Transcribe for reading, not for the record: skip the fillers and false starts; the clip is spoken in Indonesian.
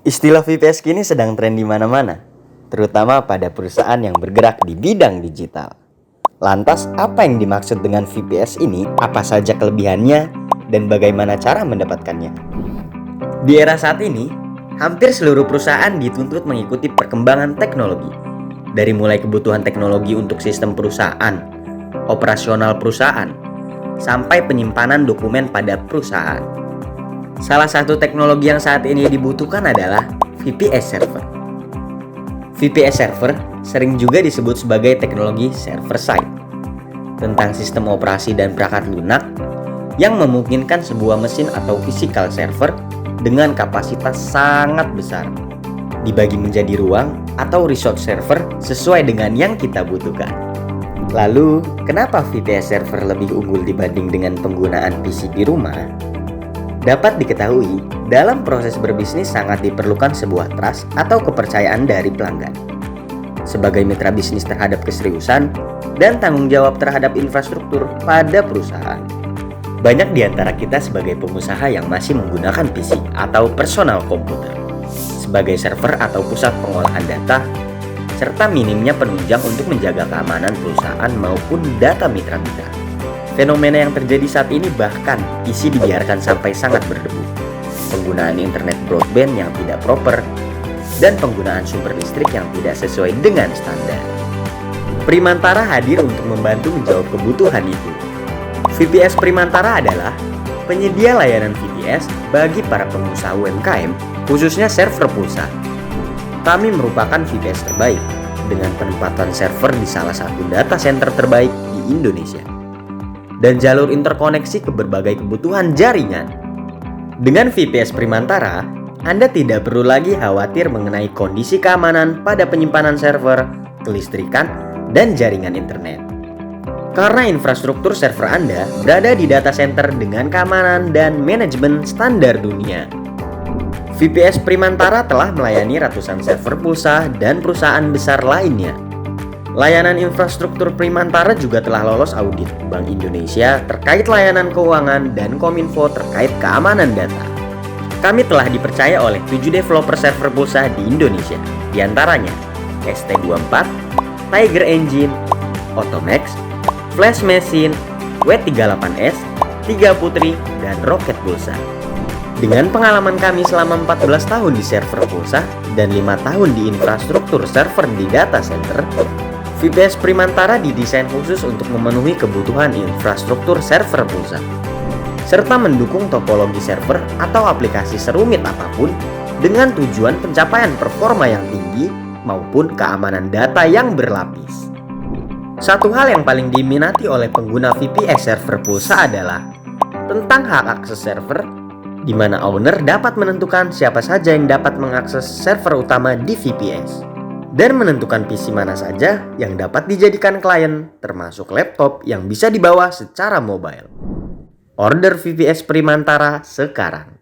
Istilah VPS kini sedang tren di mana-mana, terutama pada perusahaan yang bergerak di bidang digital. Lantas, apa yang dimaksud dengan VPS ini? Apa saja kelebihannya dan bagaimana cara mendapatkannya? Di era saat ini, hampir seluruh perusahaan dituntut mengikuti perkembangan teknologi. Dari mulai kebutuhan teknologi untuk sistem perusahaan, operasional perusahaan, sampai penyimpanan dokumen pada perusahaan. Salah satu teknologi yang saat ini dibutuhkan adalah VPS server. VPS server sering juga disebut sebagai teknologi server side, tentang sistem operasi dan perangkat lunak yang memungkinkan sebuah mesin atau physical server dengan kapasitas sangat besar dibagi menjadi ruang atau resource server sesuai dengan yang kita butuhkan. Lalu, kenapa VPS server lebih unggul dibanding dengan penggunaan PC di rumah? Dapat diketahui, dalam proses berbisnis sangat diperlukan sebuah trust atau kepercayaan dari pelanggan. Sebagai mitra bisnis terhadap keseriusan dan tanggung jawab terhadap infrastruktur pada perusahaan. Banyak di antara kita sebagai pengusaha yang masih menggunakan PC atau personal komputer sebagai server atau pusat pengolahan data, serta minimnya penunjang untuk menjaga keamanan perusahaan maupun data mitra-mitra. Fenomena yang terjadi saat ini bahkan PC dibiarkan sampai sangat berdebu, penggunaan internet broadband yang tidak proper, dan penggunaan sumber listrik yang tidak sesuai dengan standar. Primantara hadir untuk membantu menjawab kebutuhan itu. VPS Primantara adalah penyedia layanan VPS bagi para pengusaha UMKM, khususnya server pulsa. Kami merupakan VPS terbaik dengan penempatan server di salah satu data center terbaik di Indonesia dan jalur interkoneksi ke berbagai kebutuhan jaringan. Dengan VPS Primantara, Anda tidak perlu lagi khawatir mengenai kondisi keamanan pada penyimpanan server, kelistrikan, dan jaringan internet. Karena infrastruktur server Anda berada di data center dengan keamanan dan manajemen standar dunia. VPS Primantara telah melayani ratusan server pulsa dan perusahaan besar lainnya. Layanan infrastruktur Primantara juga telah lolos audit Bank Indonesia terkait layanan keuangan dan Kominfo terkait keamanan data. Kami telah dipercaya oleh 7 developer server pulsa di Indonesia, diantaranya ST24, Tiger Engine, Automax, Flash Machine, W38S, 3 Putri, dan Rocket Pulsa. Dengan pengalaman kami selama 14 tahun di server pulsa dan 5 tahun di infrastruktur server di data center, VPS Primantara didesain khusus untuk memenuhi kebutuhan infrastruktur server pulsa, serta mendukung topologi server atau aplikasi serumit apapun dengan tujuan pencapaian performa yang tinggi maupun keamanan data yang berlapis. Satu hal yang paling diminati oleh pengguna VPS server pulsa adalah tentang hak akses server, di mana owner dapat menentukan siapa saja yang dapat mengakses server utama di VPS dan menentukan PC mana saja yang dapat dijadikan klien, termasuk laptop yang bisa dibawa secara mobile. Order VPS Primantara sekarang.